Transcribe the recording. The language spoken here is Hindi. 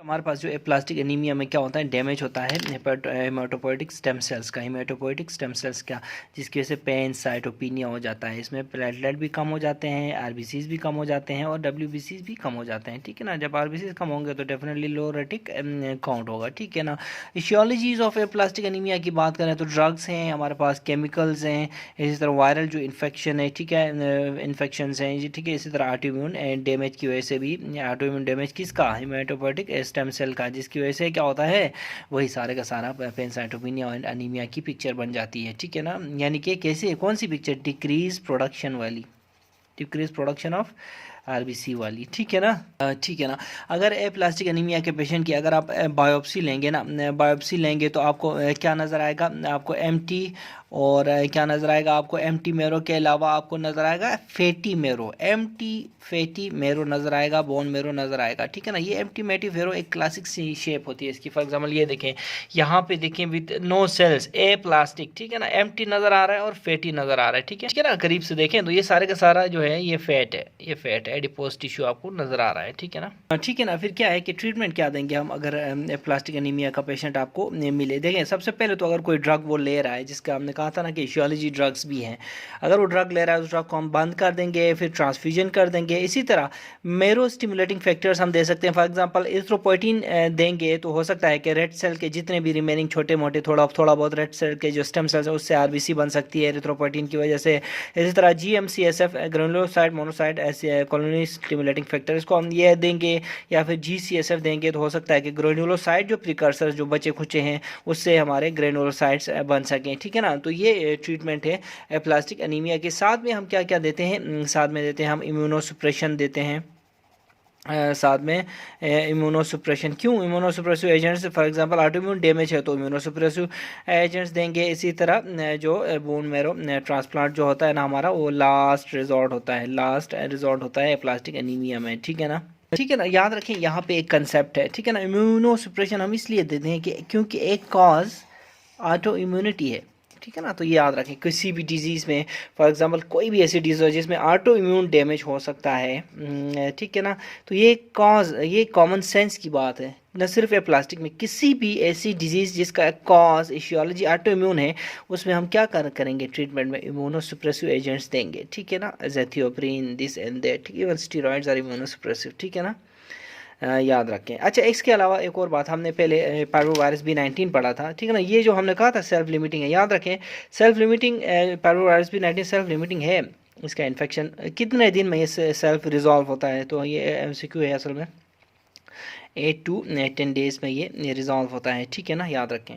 हमारे पास जो एप्लास्टिक एनीमिया में क्या होता है, डैमेज होता है हेमाटोपोइटिक स्टेम सेल्स का। हेमाटोपोइटिक स्टेम सेल्स का जिसकी वजह से पेन, साइटोपिनिया हो जाता है। इसमें प्लेटलेट भी कम हो जाते हैं, आरबीसीज भी कम हो जाते हैं और डब्ल्यूबीसीज भी कम हो जाते हैं। ठीक है ना, जब आरबीसीज कम होंगे तो डेफिनेटली लो रेटिक काउंट होगा। ठीक है ना। इशियोलॉजीज ऑफ एप्लास्टिक एनीमिया की बात करें तो ड्रग्स हैं हमारे पास, केमिकल्स हैं, इसी तरह वायरल जो इन्फेक्शन है, ठीक है, इन्फेक्शन हैं जी, ठीक है, इसी तरह ऑटोइम्यून डैमेज की वजह से भी, ऑटोइम्यून डैमेज किसका, हेमाटोपोइटिक स्टेम सेल का, जिसकी वजह से क्या होता है, वही सारे का सारा पैनसाइटोपिनिया और अनीमिया की पिक्चर बन जाती है। ठीक है ना, यानी कि कैसे, कौन सी पिक्चर, डिक्रीज प्रोडक्शन वाली, डिक्रीज प्रोडक्शन ऑफ आरबीसी वाली। ठीक है ना, ठीक है ना। अगर प्लास्टिक एनीमिया के पेशेंट की अगर आप बायोप्सी लेंगे ना, बायोप्सी लेंगे तो आपको क्या नज़र आएगा, आपको एम्प्टी और क्या नज़र आएगा, आपको एम्प्टी मेरो के अलावा आपको नज़र आएगा फैटी मेरो, एम्प्टी फैटी मेरो नज़र आएगा, बोन मेरो नज़र आएगा। ठीक है ना, ये एम्प्टी मैटी मेरो एक क्लासिक सी शेप होती है इसकी। फॉर एग्जांपल ये देखें, यहाँ पे देखें with no cells, a plastic, ठीक है ना, एम्प्टी नज़र आ रहा है और फैटी नज़र आ रहा है। ठीक है ना, करीब से देखें तो ये सारे का सारा जो है ये फैट है, ये फैट है, एडिपोज टिश्यू आपको नज़र आ रहा है। ठीक है ना, ठीक है ना। फिर क्या है कि ट्रीटमेंट क्या देंगे हम अगर प्लास्टिक एनीमिया का पेशेंट आपको मिले। देखें, सबसे पहले तो अगर कोई ड्रग वो ले रहा है, जिसका हमने कहा था ना कि इशियोलॉजी ड्रग्स भी हैं, अगर वो ड्रग ले रहा है उस ड्रग को हम बंद कर देंगे, फिर ट्रांसफ्यूजन कर देंगे। इसी तरह मेरो स्टिमुलेटिंग फैक्टर्स हम दे सकते हैं। फॉर एग्जांपल इरिथ्रोपोइटिन देंगे तो हो सकता है कि रेड सेल के जितने भी रिमेनिंग छोटे मोटे थोड़ा बहुत रेड सेल के जो स्टेम सेल्स है उससे आरबीसी बन सकती है इरिथ्रोपोइटिन की वजह से। इसी तरह जीएमसीएसएफ, ग्रेनुलोसाइड मोनोसाइड, ऐसे कॉलोनी स्टिमुलेटिंग फैक्टर, इसको हम ये देंगे, या फिर जीसीएसएफ देंगे तो हो सकता है कि ग्रेनुलोसाइड जो प्रिकर्सर जो बचे खुचे हैं उससे हमारे ग्रेनुलोसाइड्स बन सकें। ठीक है ना, तो ये ट्रीटमेंट है प्लास्टिक एनीमिया के। साथ में हम क्या क्या देते हैं, साथ में देते हैं हम इम्यूनोसुप्रेशन देते हैं, साथ में इम्यूनोसुप्रेशन। क्यों immunosuppressive agents, for example autoimmune damage है तो इम्यूनोसुप्रेसिव एजेंट्स देंगे। इसी तरह जो बोन मैरो ट्रांसप्लांट जो होता है ना हमारा, वो लास्ट रिजॉर्ट होता है, लास्ट रिजॉर्ट होता है प्लास्टिक एनीमिया में। ठीक है ना, ठीक है ना, याद रखें यहाँ पे एक कंसेप्ट है। ठीक है ना, इम्यूनोसुप्रेशन हम इसलिए देते हैं कि क्योंकि एक कॉज ऑटो इम्यूनिटी है। ठीक है ना, तो ये याद रखें किसी भी डिजीज़ में, फॉर एग्जांपल कोई भी ऐसी डिजीज़ हो जिसमें ऑटो इम्यून डैमेज हो सकता है, ठीक है ना, तो ये कॉज, ये कॉमन सेंस की बात है। न सिर्फ ये प्लास्टिक में, किसी भी ऐसी डिजीज़ जिसका कॉज इशियोलॉजी ऑटो इम्यून है उसमें हम क्या करेंगे ट्रीटमेंट में, इम्यूनोसुप्रेसिव एजेंट्स देंगे। ठीक है ना, azathioprine, this and that, even steroids are immunosuppressive. ठीक है ना, याद रखें। अच्छा, इसके अलावा एक और बात, हमने पहले पार्वोवायरस B19 पढ़ा था। ठीक है ना, ये जो हमने कहा था सेल्फ लिमिटिंग है, याद रखें self limiting, parvovirus B19 self limiting है। इसका इन्फेक्शन कितने दिन में ये सेल्फ रिजॉल्व होता है, तो ये MCQ है असल में, 8 to 10 डेज़ में ये रिजॉल्व होता है। ठीक है ना, याद रखें।